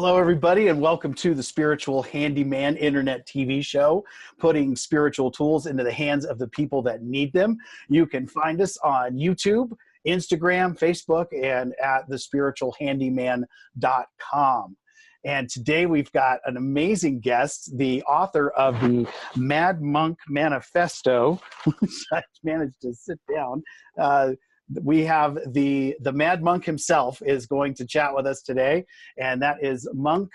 Hello, everybody, and welcome to the Spiritual Handyman internet TV show, putting spiritual tools into the hands of the people that need them. You can find us on YouTube, Instagram, Facebook, and at thespiritualhandyman.com. And today we've got an amazing guest, the author of the Mad Monk Manifesto, which I managed to sit down. We have the Mad Monk himself is going to chat with us today, and that is Monk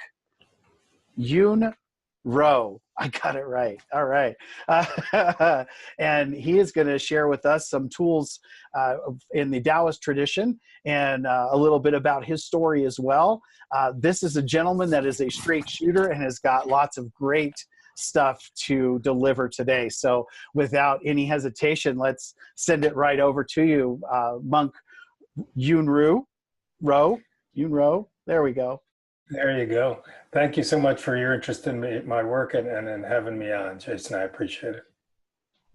Yun Rou. I got it right. All right. And he is going to share with us some tools in the Taoist tradition and a little bit about his story as well. This is a gentleman that is a straight shooter and has got lots of great stuff to deliver today. So without any hesitation, let's send it right over to you, Monk Yun Rou. Yun Rou. There we go. There you go. Thank you so much for your interest in my work and in having me on, Jason. I appreciate it.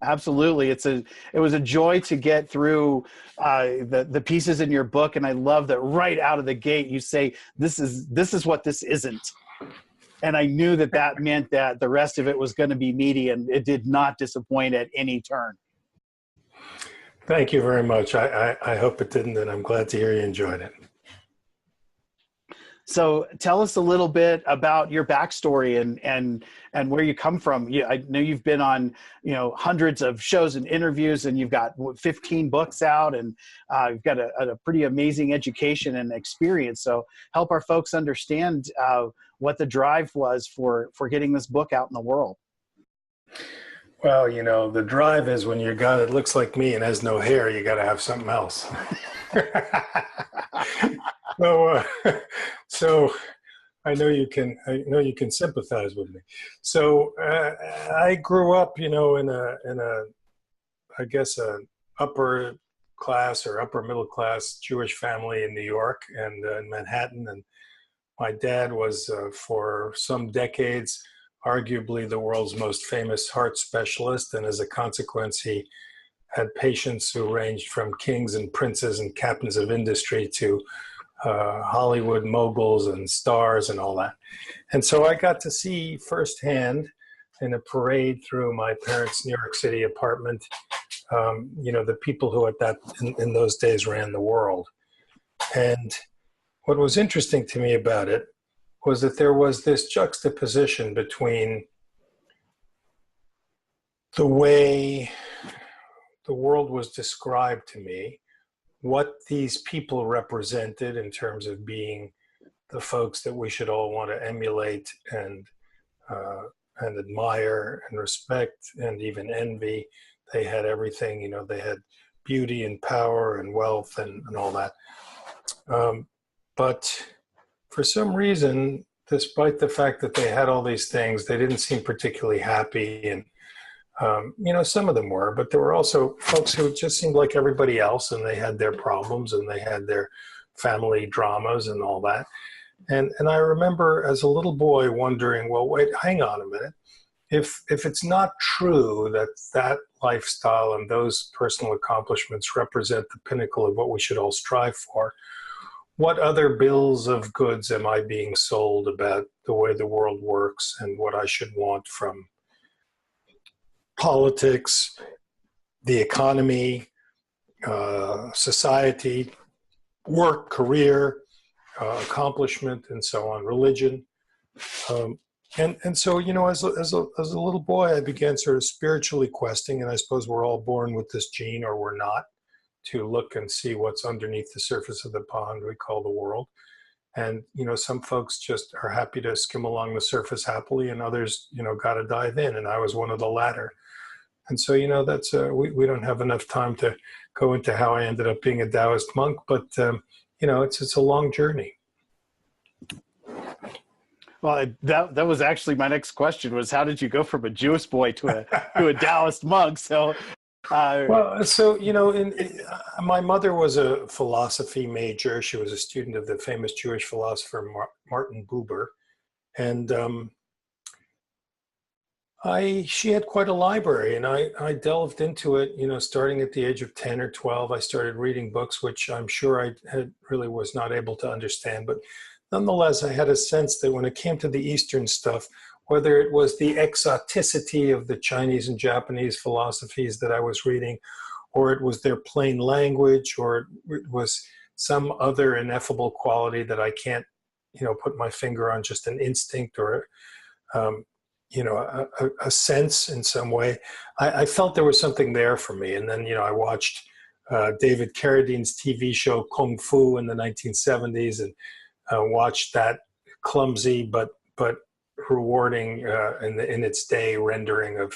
Absolutely. It was a joy to get through the pieces in your book. And I love that right out of the gate, you say, this is what this isn't. And I knew that meant that the rest of it was going to be meaty, and it did not disappoint at any turn. Thank you very much. I hope it didn't, and I'm glad to hear you enjoyed it. So tell us a little bit about your backstory and where you come from. I know you've been on hundreds of shows and interviews, and you've got 15 books out, and you've got a pretty amazing education and experience. So help our folks understand what the drive was for getting this book out in the world. Well, the drive is when you're a guy that looks like me and has no hair, you got to have something else. So I know you can sympathize with me. So I grew up, in a I guess an upper class or upper middle class Jewish family in New York and in Manhattan. And my dad was for some decades arguably the world's most famous heart specialist, and as a consequence, he had patients who ranged from kings and princes and captains of industry to Hollywood moguls and stars and all that. And so I got to see firsthand in a parade through my parents' New York City apartment, the people who in those days ran the world. And what was interesting to me about it was that there was this juxtaposition between the way the world was described to me, what these people represented in terms of being the folks that we should all want to emulate and admire and respect and even envy. They had everything, they had beauty and power and wealth and all that. But for some reason, despite the fact that they had all these things, they didn't seem particularly happy. And some of them were, but there were also folks who just seemed like everybody else, and they had their problems and they had their family dramas and all that. And I remember as a little boy wondering, well, wait, hang on a minute. If it's not true that lifestyle and those personal accomplishments represent the pinnacle of what we should all strive for, what other bills of goods am I being sold about the way the world works and what I should want from politics, the economy, society, work, career, accomplishment, and so on, religion. And so, as a little boy, I began sort of spiritually questing, and I suppose we're all born with this gene, or we're not, to look and see what's underneath the surface of the pond we call the world. And, some folks just are happy to skim along the surface happily, and others, got to dive in. And I was one of the latter. And so, that's we don't have enough time to go into how I ended up being a Taoist monk, but, it's a long journey. Well, that was actually my next question, was how did you go from a Jewish boy to a Taoist monk? So, my mother was a philosophy major. She was a student of the famous Jewish philosopher Martin Buber, and she had quite a library, and I delved into it. Starting at the age of 10 or 12, I started reading books which I'm sure I really was not able to understand, but nonetheless, I had a sense that when it came to the Eastern stuff, whether it was the exoticity of the Chinese and Japanese philosophies that I was reading, or it was their plain language, or it was some other ineffable quality that I can't, put my finger on, just an instinct or, a sense in some way. I felt there was something there for me. And then, I watched David Carradine's TV show Kung Fu in the 1970s and watched that clumsy but rewarding in its day rendering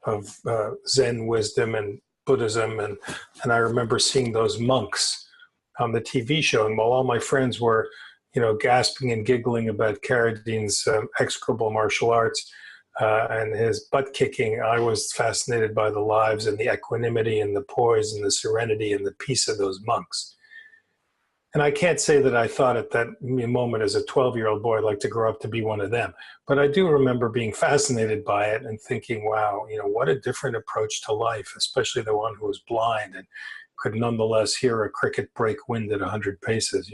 of Zen wisdom and Buddhism, and I remember seeing those monks on the TV show, and while all my friends were, gasping and giggling about Carradine's execrable martial arts and his butt kicking, I was fascinated by the lives and the equanimity and the poise and the serenity and the peace of those monks. And I can't say that I thought at that moment as a 12-year-old boy I'd like to grow up to be one of them. But I do remember being fascinated by it and thinking, wow, what a different approach to life, especially the one who was blind and could nonetheless hear a cricket break wind at 100 paces,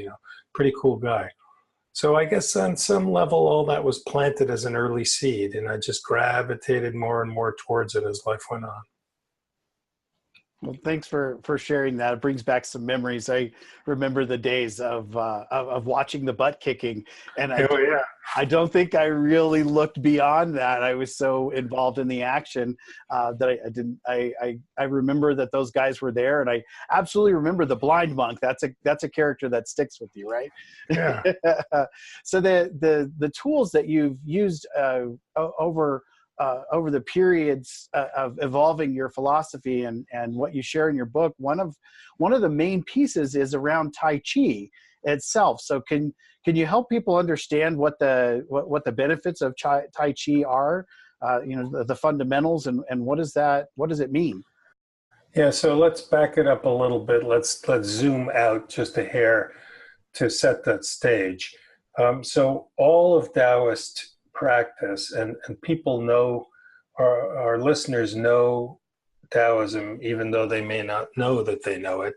pretty cool guy. So I guess on some level, all that was planted as an early seed, and I just gravitated more and more towards it as life went on. Well, thanks for sharing that. It brings back some memories. I remember the days of watching the butt kicking, and I don't think I really looked beyond that. I was so involved in the action that I didn't. I remember that those guys were there, and I absolutely remember the blind monk. That's a character that sticks with you, right? Yeah. So the tools that you've used over the periods of evolving your philosophy and what you share in your book, one of the main pieces is around Tai Chi itself. So can you help people understand what the benefits of Tai Chi are? The fundamentals, and what does it mean? Yeah, so let's back it up a little bit. Let's zoom out just a hair to set that stage. So all of Taoist practice, and people know, our listeners know Taoism, even though they may not know that they know it,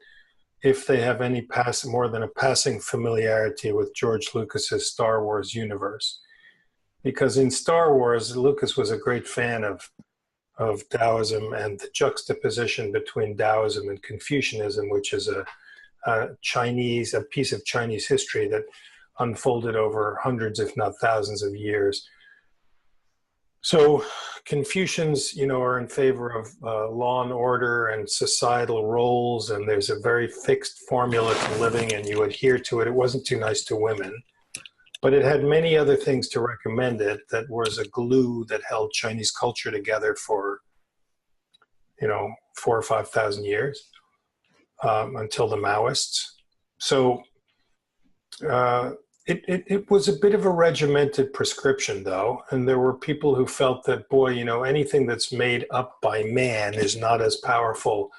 if they have any more than a passing familiarity with George Lucas's Star Wars universe. Because in Star Wars, Lucas was a great fan of Taoism and the juxtaposition between Taoism and Confucianism, which is a piece of Chinese history that unfolded over hundreds, if not thousands of years. So Confucians, are in favor of law and order and societal roles, and there's a very fixed formula to living, and you adhere to it. It wasn't too nice to women, but it had many other things to recommend it that was a glue that held Chinese culture together for, 4,000 or 5,000 years until the Maoists. So it was a bit of a regimented prescription, though, and there were people who felt that, boy, anything that's made up by man is not as powerful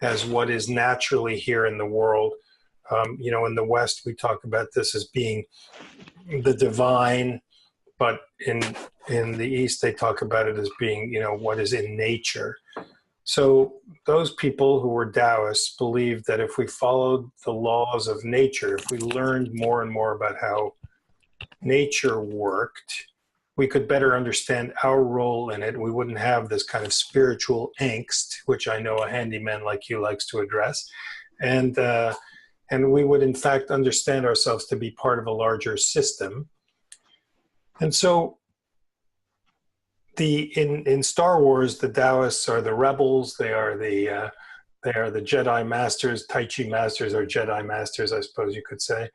as what is naturally here in the world. In the West, we talk about this as being the divine, but in the East, they talk about it as being, what is in nature. So those people who were Taoists believed that if we followed the laws of nature, if we learned more and more about how nature worked, we could better understand our role in it. We wouldn't have this kind of spiritual angst, which I know a handyman like you likes to address. And we would, in fact, understand ourselves to be part of a larger system. And so in Star Wars, the Taoists are the rebels. They are the Jedi masters. Tai Chi masters are Jedi masters, I suppose you could say.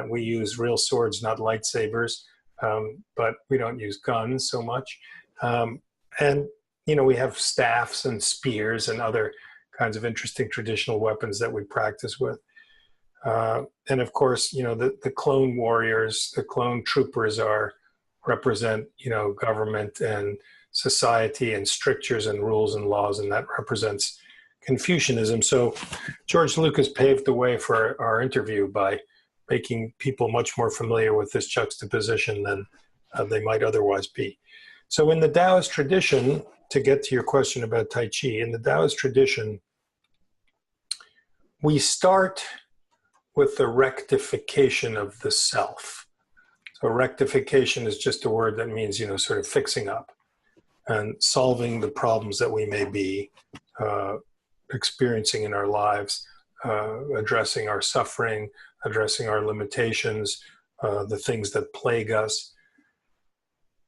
We use real swords, not lightsabers, but we don't use guns so much. And we have staffs and spears and other kinds of interesting traditional weapons that we practice with. And of course, the clone warriors, the clone troopers represent, government and society and strictures and rules and laws, and that represents Confucianism. So George Lucas paved the way for our interview by making people much more familiar with this juxtaposition than they might otherwise be. So in the Taoist tradition, to get to your question about Tai Chi, in the Taoist tradition, we start with the rectification of the self. So rectification is just a word that means, sort of fixing up and solving the problems that we may be experiencing in our lives, addressing our suffering, addressing our limitations, the things that plague us.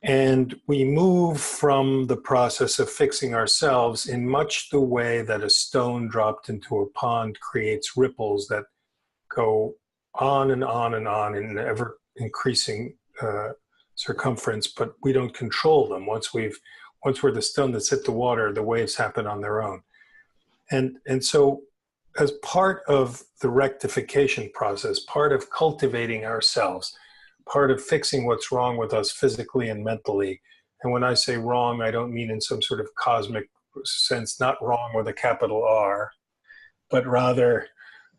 And we move from the process of fixing ourselves in much the way that a stone dropped into a pond creates ripples that go on and on and on in ever increasing circumference, but we don't control them. Once we're the stone that's hit the water, the waves happen on their own. And so as part of the rectification process, part of cultivating ourselves, part of fixing what's wrong with us physically and mentally. And when I say wrong, I don't mean in some sort of cosmic sense, not wrong with a capital R, but rather,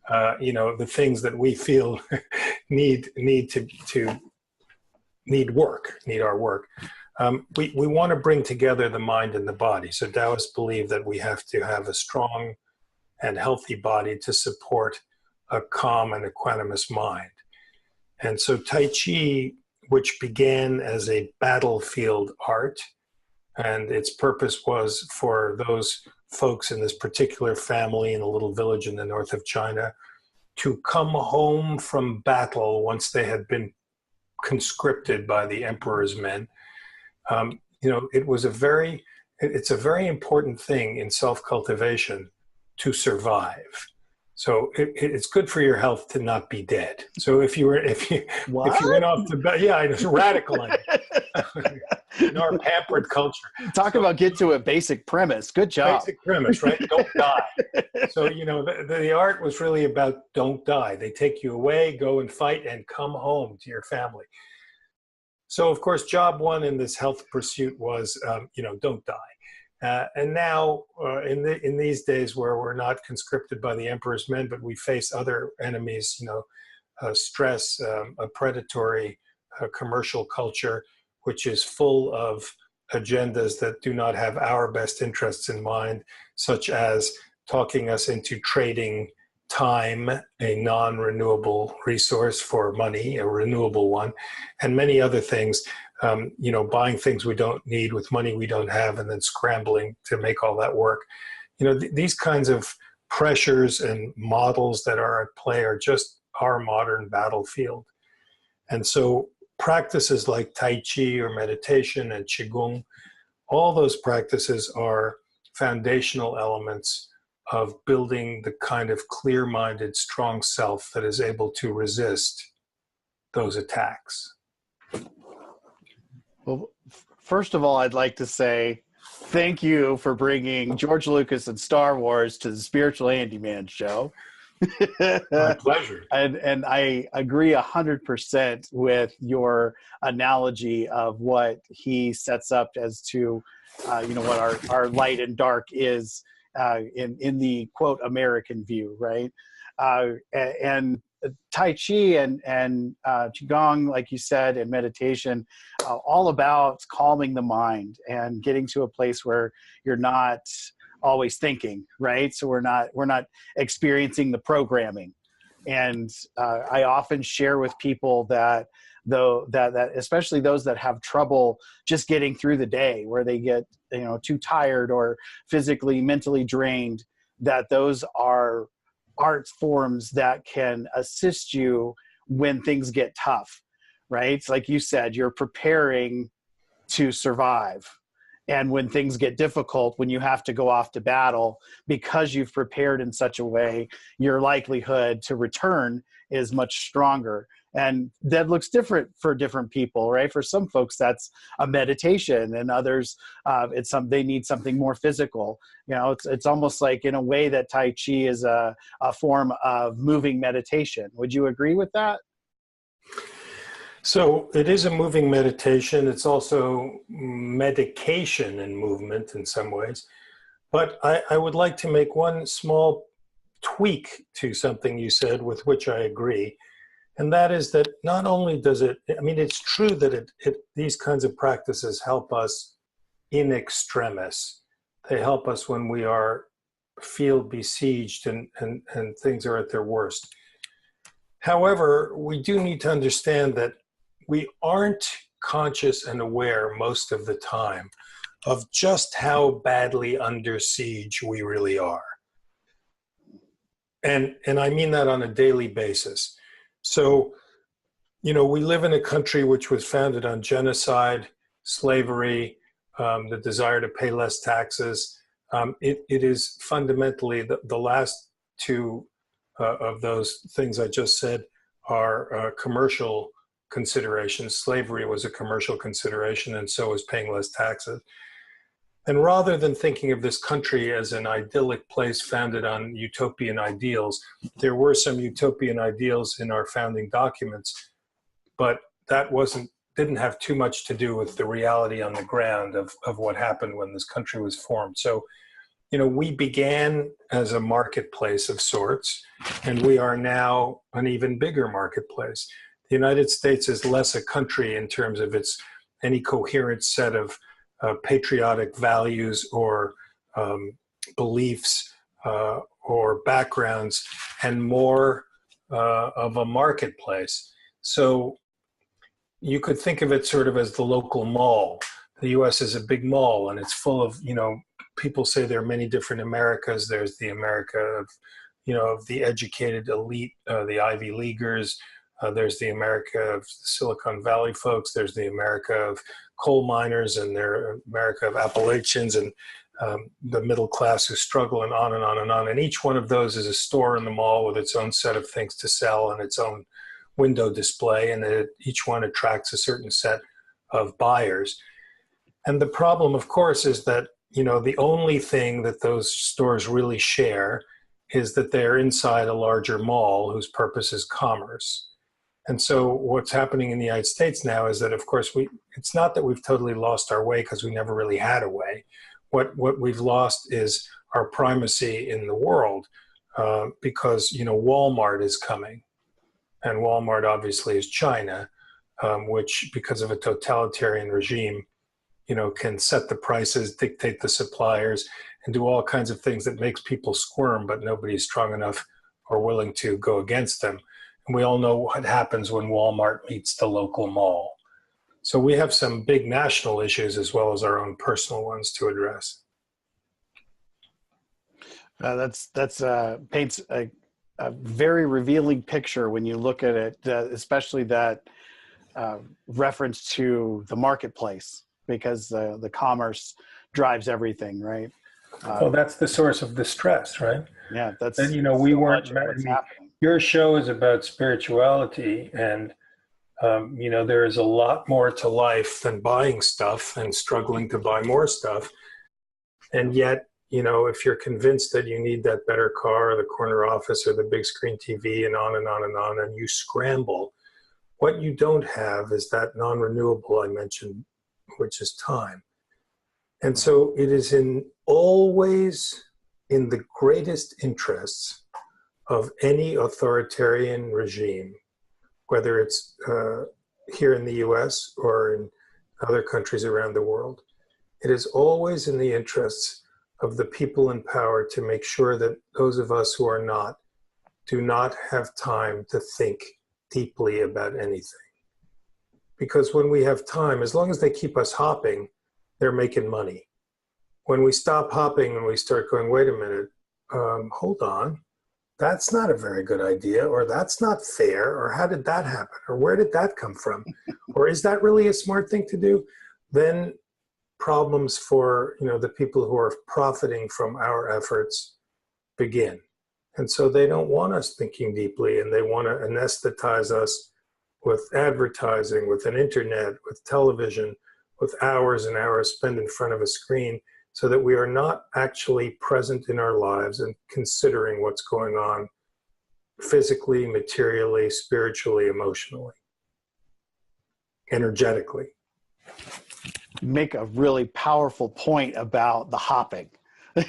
the things that we feel need our work. We want to bring together the mind and the body. So Taoists believe that we have to have a strong and healthy body to support a calm and equanimous mind. And so Tai Chi, which began as a battlefield art, and its purpose was for those folks in this particular family in a little village in the north of China to come home from battle once they had been conscripted by the emperor's men. It's a very important thing in self-cultivation to survive. So it's good for your health to not be dead. So if you went off to bed, yeah, it's radical in our pampered culture. Talk about get to a basic premise. Good job. Basic premise, right? Don't die. So the art was really about don't die. They take you away, go and fight, and come home to your family. So of course, job one in this health pursuit was, don't die. And now, in these days where we're not conscripted by the emperor's men, but we face other enemies, stress, a predatory commercial culture, which is full of agendas that do not have our best interests in mind, such as talking us into trading time, a non-renewable resource, for money, a renewable one, and many other things. Buying things we don't need with money we don't have, and then scrambling to make all that work. These kinds of pressures and models that are at play are just our modern battlefield. And so practices like Tai Chi or meditation and Qigong, all those practices are foundational elements of building the kind of clear-minded, strong self that is able to resist those attacks. Well, first of all, I'd like to say thank you for bringing George Lucas and Star Wars to the Spiritual Handyman show. My pleasure. And I agree 100% with your analogy of what he sets up as to, what our light and dark is in the quote American view, right? And Tai Chi and Qigong, like you said, and meditation, all about calming the mind and getting to a place where you're not always thinking, right? So we're not experiencing the programming. And I often share with people that that especially those that have trouble just getting through the day, where they get too tired or physically, mentally drained, that those are art forms that can assist you when things get tough, right? It's like you said, you're preparing to survive. And when things get difficult, when you have to go off to battle, because you've prepared in such a way, your likelihood to return is much stronger. And that looks different for different people, right? For some folks, that's a meditation, and others, they need something more physical. It's almost like, in a way, that Tai Chi is a form of moving meditation. Would you agree with that? So it is a moving meditation. It's also medication and movement in some ways. But I would like to make one small tweak to something you said, with which I agree. And that is that not only does it's true that these kinds of practices help us in extremis. They help us when we feel besieged and things are at their worst. However, we do need to understand that we aren't conscious and aware most of the time of just how badly under siege we really are. And I mean that on a daily basis. So, we live in a country which was founded on genocide, slavery, the desire to pay less taxes. It is fundamentally the last two of those things I just said are commercial considerations. Slavery was a commercial consideration, and so was paying less taxes. And rather than thinking of this country as an idyllic place founded on utopian ideals, there were some utopian ideals in our founding documents, but that didn't have too much to do with the reality on the ground of what happened when this country was formed. So, we began as a marketplace of sorts, and we are now an even bigger marketplace. The United States is less a country in terms of any coherent set of patriotic values or beliefs or backgrounds, and more of a marketplace. So you could think of it sort of as the local mall. The U.S. is a big mall, and it's full of, people say there are many different Americas. There's the America of, of the educated elite, the Ivy Leaguers. There's the America of the Silicon Valley folks. There's the America of coal miners, and their America of Appalachians, and the middle class who struggle, and on and on and on. And each one of those is a store in the mall with its own set of things to sell and its own window display, and each one attracts a certain set of buyers. And the problem, of course, is that, the only thing that those stores really share is that they're inside a larger mall whose purpose is commerce. And so what's happening in the United States now is that, of course, it's not that we've totally lost our way, because we never really had a way. What we've lost is our primacy in the world, because, Walmart is coming. And Walmart obviously is China, which, because of a totalitarian regime, can set the prices, dictate the suppliers, and do all kinds of things that makes people squirm, but nobody's strong enough or willing to go against them. And we all know what happens when Walmart meets the local mall. So we have some big national issues as well as our own personal ones to address. That's paints a very revealing picture when you look at it, especially that reference to the marketplace, because the commerce drives everything, right? Well, that's the source of the stress, right? Yeah, that's. And we weren't. Your show is about spirituality, and there is a lot more to life than buying stuff and struggling to buy more stuff. And yet, if you're convinced that you need that better car or the corner office or the big screen TV and on and on and on, and you scramble, what you don't have is that non-renewable I mentioned, which is time. And so it is always in the greatest interests of any authoritarian regime, whether it's here in the US or in other countries around the world, it is always in the interests of the people in power to make sure that those of us who are not do not have time to think deeply about anything. Because when we have time, as long as they keep us hopping, they're making money. When we stop hopping and we start going, wait a minute, hold on, that's not a very good idea, or that's not fair, or how did that happen, or where did that come from, or is that really a smart thing to do? Then problems for the people who are profiting from our efforts begin. And so they don't want us thinking deeply, and they want to anesthetize us with advertising, with an internet, with television, with hours and hours spent in front of a screen, so that we are not actually present in our lives and considering what's going on physically, materially, spiritually, emotionally, energetically. You make a really powerful point about the hopping.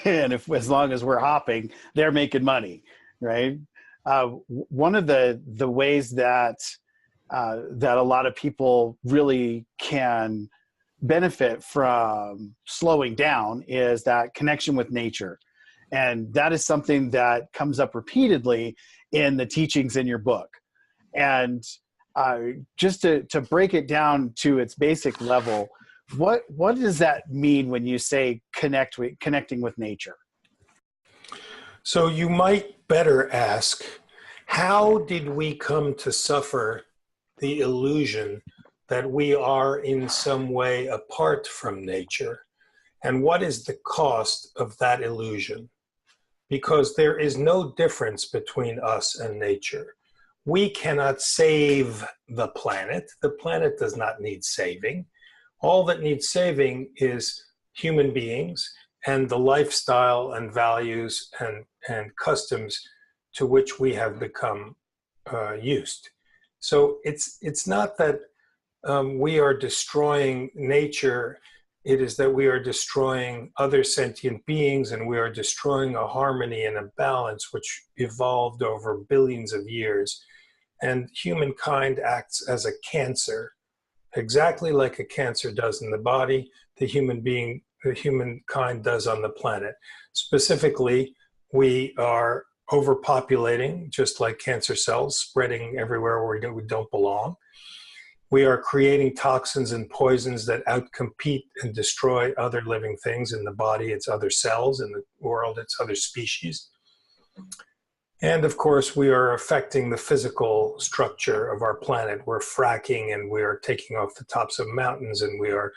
And as long as we're hopping, they're making money, right? One of the ways that a lot of people really can benefit from slowing down is that connection with nature. And that is something that comes up repeatedly in the teachings in your book. And just to break it down to its basic level, what does that mean when you say connecting with nature? So you might better ask, how did we come to suffer the illusion that we are in some way apart from nature? And what is the cost of that illusion? Because there is no difference between us and nature. We cannot save the planet. The planet does not need saving. All that needs saving is human beings and the lifestyle and values and customs to which we have become used. So it's not that we are destroying nature. It is that we are destroying other sentient beings, and we are destroying a harmony and a balance which evolved over billions of years. And humankind acts as a cancer, exactly like a cancer does in the body, the humankind does on the planet. Specifically, we are overpopulating, just like cancer cells, spreading everywhere where we don't belong. We are creating toxins and poisons that outcompete and destroy other living things. In the body, it's other cells. In the world, it's other species. And of course, we are affecting the physical structure of our planet. We're fracking, and we are taking off the tops of mountains, and we are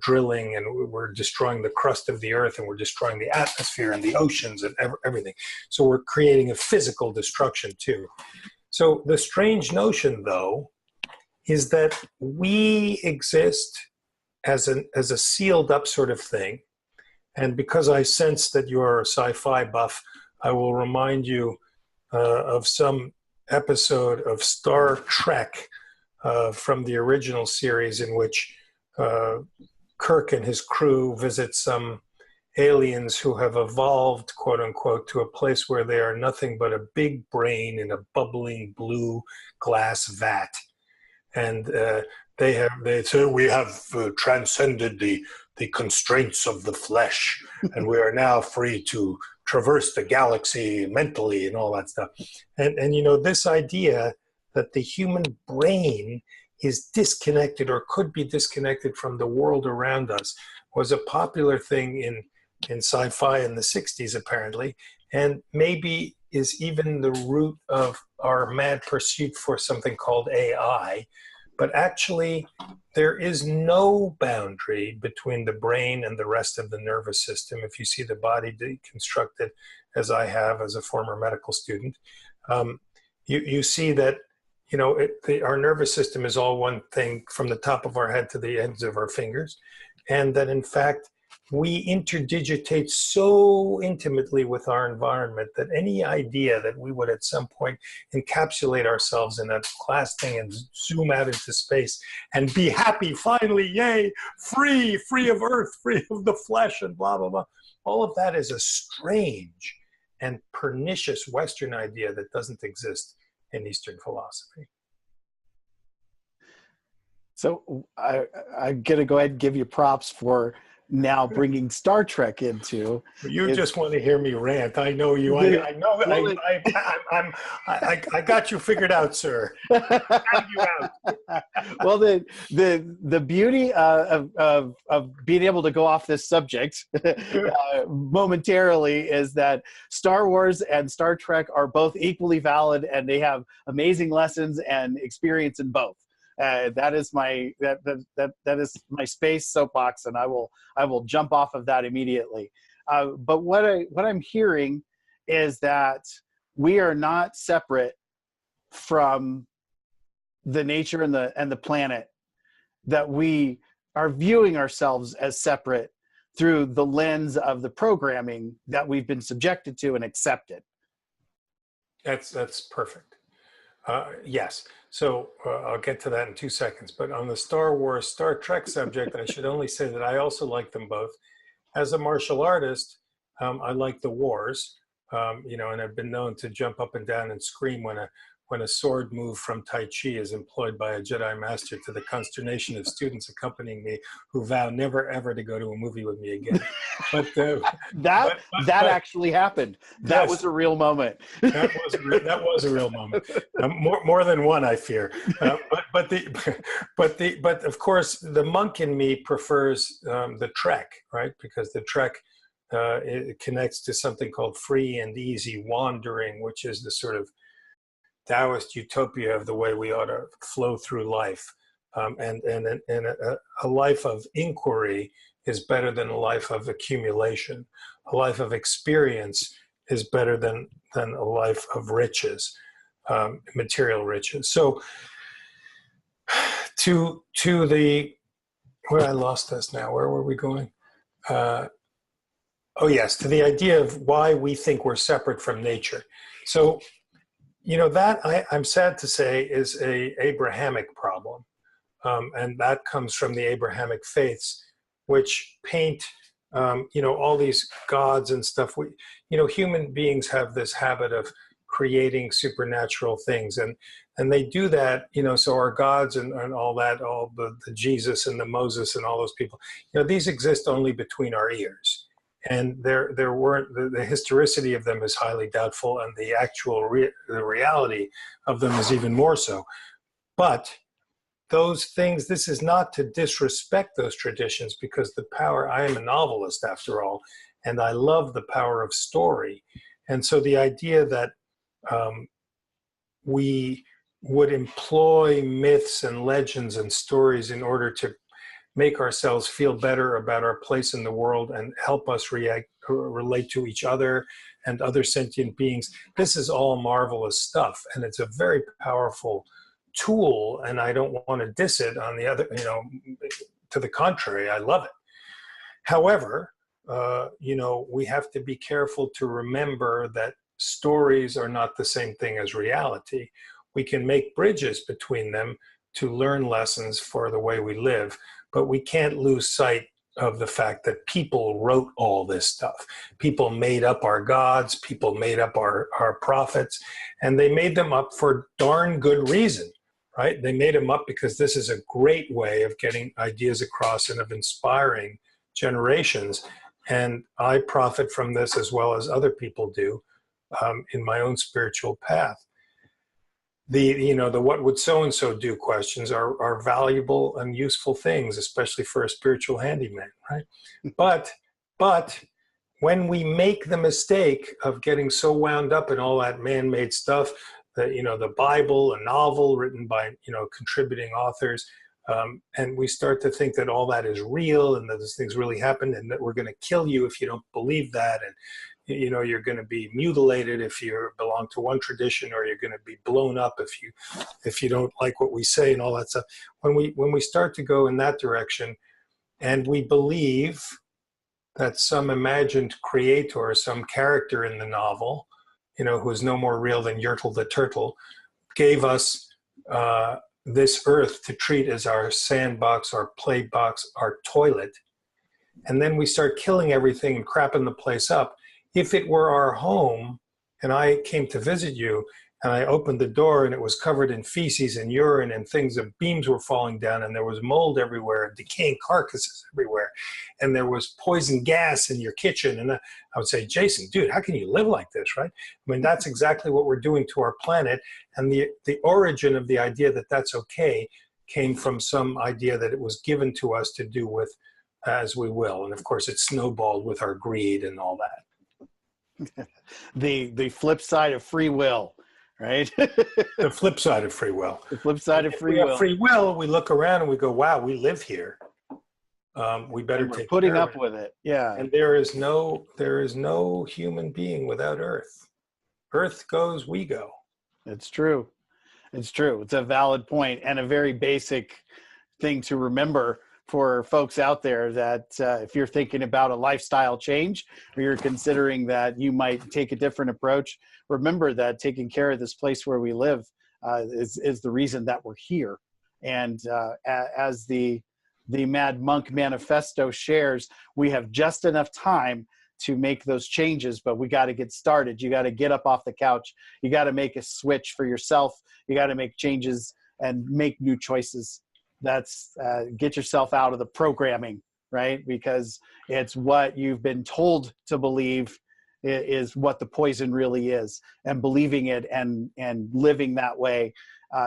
drilling, and we're destroying the crust of the earth, and we're destroying the atmosphere and the oceans and everything. So we're creating a physical destruction too. So the strange notion, though, is that we exist as a sealed up sort of thing. And because I sense that you're a sci-fi buff, I will remind you of some episode of Star Trek from the original series, in which Kirk and his crew visit some aliens who have evolved, quote unquote, to a place where they are nothing but a big brain in a bubbling blue glass vat. And they say, we have transcended the constraints of the flesh, and we are now free to traverse the galaxy mentally and all that stuff. And this idea that the human brain is disconnected or could be disconnected from the world around us was a popular thing in sci-fi in the 60s, apparently, and maybe is even the root of our mad pursuit for something called AI. But actually, there is no boundary between the brain and the rest of the nervous system. If you see the body deconstructed, as I have as a former medical student, you see that our nervous system is all one thing from the top of our head to the ends of our fingers, and that in fact we interdigitate so intimately with our environment that any idea that we would at some point encapsulate ourselves in a glass thing and zoom out into space and be happy, finally, yay, free of earth, free of the flesh and blah, blah, blah. All of that is a strange and pernicious Western idea that doesn't exist in Eastern philosophy. So I'm going to go ahead and give you props for now bringing Star Trek into. You just want to hear me rant. I know you. I know. I got you figured out, sir. You out. Well, the beauty of being able to go off this subject momentarily is that Star Wars and Star Trek are both equally valid, and they have amazing lessons and experience in both. That is my space soapbox, and I will jump off of that immediately. But what I'm hearing is that we are not separate from the nature and the planet. That we are viewing ourselves as separate through the lens of the programming that we've been subjected to and accepted. That's perfect. Yes. So I'll get to that in 2 seconds. But on the Star Wars, Star Trek subject, I should only say that I also like them both. As a martial artist, I like the wars, and I've been known to jump up and down and scream when when a sword move from Tai Chi is employed by a Jedi Master to the consternation of students accompanying me who vow never ever to go to a movie with me again. But that actually happened. That yes, was a real moment. that was a real moment. More than one, I fear. But of course, the monk in me prefers the trek, right? Because the trek it connects to something called free and easy wandering, which is the sort of Taoist utopia of the way we ought to flow through life. And a life of inquiry is better than a life of accumulation. A life of experience is better than a life of riches, material riches. So to the, where I lost us now, where were we going? Oh yes, to the idea of why we think we're separate from nature. So, that I'm sad to say is a Abrahamic problem. And that comes from the Abrahamic faiths, which paint, all these gods and stuff. Human beings have this habit of creating supernatural things. And they do that, so our gods and all that, all the Jesus and the Moses and all those people, these exist only between our ears. And there weren't, the historicity of them is highly doubtful, and the actual the reality of them is even more so. But those things, this is not to disrespect those traditions, because the power, I am a novelist after all, and I love the power of story. And so the idea that we would employ myths and legends and stories in order to make ourselves feel better about our place in the world and help us relate to each other and other sentient beings. This is all marvelous stuff, and it's a very powerful tool, and I don't want to diss it on the other, to the contrary, I love it. However, we have to be careful to remember that stories are not the same thing as reality. We can make bridges between them to learn lessons for the way we live, but we can't lose sight of the fact that people wrote all this stuff. People made up our gods, people made up our prophets, and they made them up for darn good reason, right? They made them up because this is a great way of getting ideas across and of inspiring generations. And I profit from this as well as other people do in my own spiritual path. The what would so-and-so do questions are valuable and useful things, especially for a spiritual handyman, right? But when we make the mistake of getting so wound up in all that man-made stuff, that, the Bible, a novel written by, contributing authors, and we start to think that all that is real and that these things really happen and that we're going to kill you if you don't believe that, and you're going to be mutilated if you belong to one tradition, or you're going to be blown up if you don't like what we say and all that stuff. When we start to go in that direction, and we believe that some imagined creator, some character in the novel, who is no more real than Yertle the turtle, gave us this earth to treat as our sandbox, our play box, our toilet, and then we start killing everything and crapping the place up. If it were our home and I came to visit you and I opened the door and it was covered in feces and urine and things, the beams were falling down and there was mold everywhere and decaying carcasses everywhere, and there was poison gas in your kitchen, and I would say, Jason, dude, how can you live like this, right? I mean, that's exactly what we're doing to our planet. And the origin of the idea that that's okay came from some idea that it was given to us to do with as we will. And of course, it snowballed with our greed and all that. The flip side of free will, right? The flip side of free will. The flip side of free will. will. Free will, we look around and we go, wow, we live here. We better take putting care up of it. with it. Yeah. And there is no human being without Earth. Earth goes, we go. It's true. It's true. It's a valid point and a very basic thing to remember for folks out there, that if you're thinking about a lifestyle change, or you're considering that you might take a different approach, remember that taking care of this place where we live is the reason that we're here. And as the Mad Monk Manifesto shares, we have just enough time to make those changes, but we got to get started. You got to get up off the couch. You got to make a switch for yourself. You got to make changes and make new choices. That's get yourself out of the programming, right? Because it's what you've been told to believe is what the poison really is, and believing it and living that way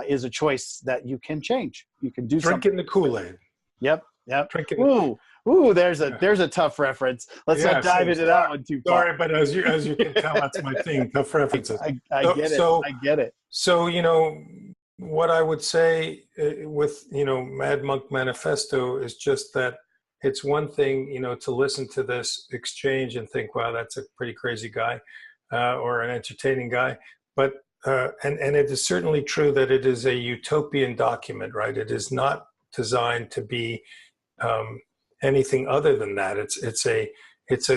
is a choice that you can change. You can do Drinking the Kool-Aid. Yep. Drinking. Ooh, there's a tough reference. Let's not dive into that one too far. Sorry, but as you can tell, that's my thing. Tough references. I get it. So what I would say with Mad Monk Manifesto is just that it's one thing to listen to this exchange and think, wow, that's a pretty crazy guy, or an entertaining guy, but and it is certainly true that it is a utopian document, right? It is not designed to be anything other than that. It's a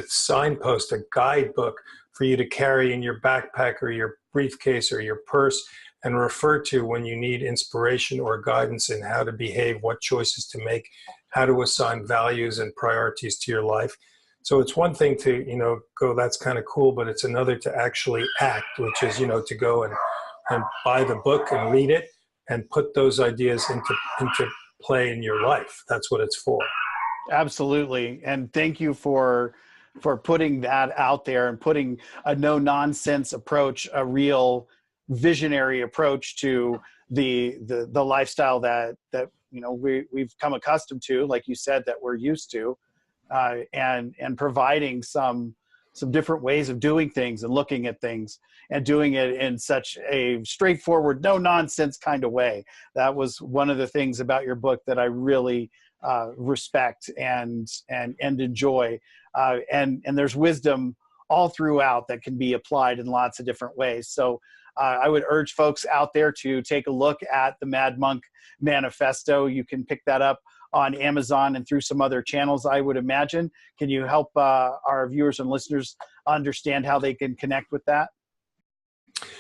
signpost, a guidebook for you to carry in your backpack or your briefcase or your purse and refer to when you need inspiration or guidance in how to behave, what choices to make, how to assign values and priorities to your life. So it's one thing to go, that's kind of cool, but it's another to actually act, which is to go and buy the book and read it and put those ideas into play in your life. That's what it's for. Absolutely. And thank you for putting that out there and putting a no nonsense approach, a real visionary approach to the lifestyle that we've come accustomed to, like you said, that we're used to, and providing some different ways of doing things and looking at things and doing it in such a straightforward, no nonsense kind of way. That was one of the things about your book that I really respect and enjoy. And there's wisdom all throughout that can be applied in lots of different ways. So I would urge folks out there to take a look at the Mad Monk Manifesto. You can pick that up on Amazon and through some other channels, I would imagine. Can you help our viewers and listeners understand how they can connect with that?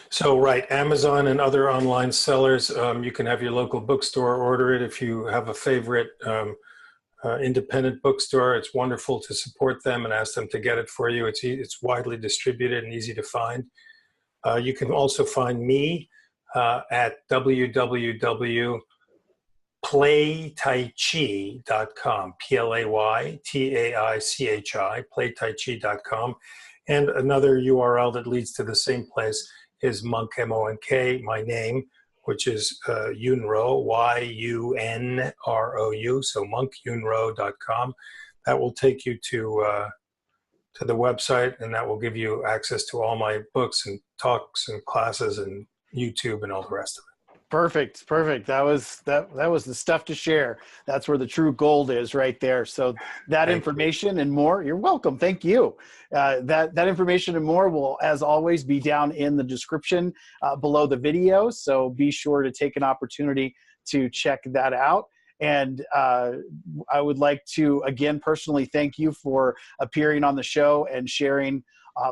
So, right, Amazon and other online sellers, you can have your local bookstore order it. If you have a favorite independent bookstore, it's wonderful to support them and ask them to get it for you. It's widely distributed and easy to find. You can also find me at www.playtaichi.com, PlayTaichi, playtaichi.com. And another URL that leads to the same place is Monk, M-O-N-K, my name, which is Yun Rou, Y-U-N-R-O-U, so monkyunrou.com. That will take you to the website, and that will give you access to all my books and talks and classes and YouTube and all the rest of it. Perfect. That was the stuff to share. That's where the true gold is, right there. So that information and more, you're welcome. Thank you. That information and more will, as always, be down in the description below the video. So be sure to take an opportunity to check that out. And I would like to, again, personally thank you for appearing on the show and sharing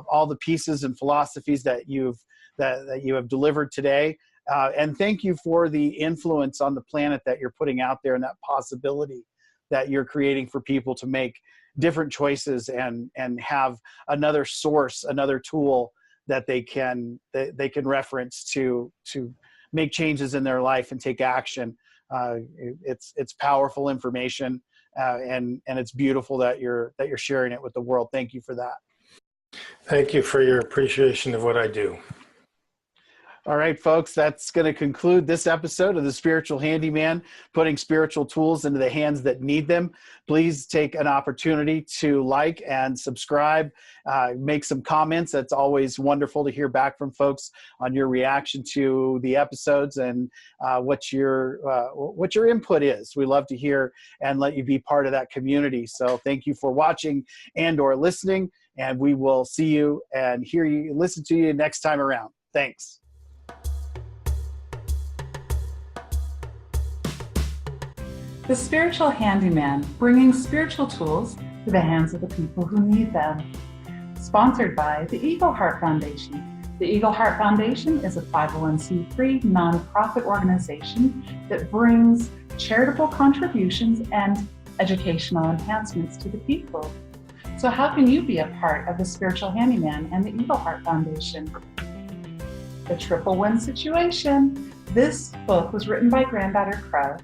all the pieces and philosophies that you have delivered today. And thank you for the influence on the planet that you're putting out there and that possibility that you're creating for people to make different choices and have another source, another tool that they can reference to make changes in their life and take action. It's powerful information, and it's beautiful that you're sharing it with the world. Thank you for that. Thank you for your appreciation of what I do. All right, folks, that's going to conclude this episode of The Spiritual Handyman, putting spiritual tools into the hands that need them. Please take an opportunity to like and subscribe, make some comments. That's always wonderful to hear back from folks on your reaction to the episodes and what your input is. We love to hear and let you be part of that community. So thank you for watching and or listening, and we will see you and hear you, listen to you next time around. Thanks. The Spiritual Handyman, bringing spiritual tools to the hands of the people who need them. Sponsored by the Eagle Heart Foundation. The Eagle Heart Foundation is a 501c3 nonprofit organization that brings charitable contributions and educational enhancements to the people. So how can you be a part of the Spiritual Handyman and the Eagle Heart Foundation? The Triple Win Situation. This book was written by Granddaughter Crow,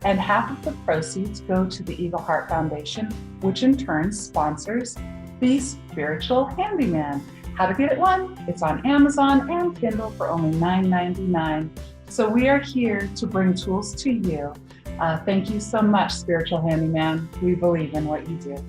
and half of the proceeds go to the Eagle Heart Foundation, which in turn sponsors the Spiritual Handyman. How to get it one? It's on Amazon and Kindle for only $9.99. So we are here to bring tools to you. Thank you so much, Spiritual Handyman. We believe in what you do.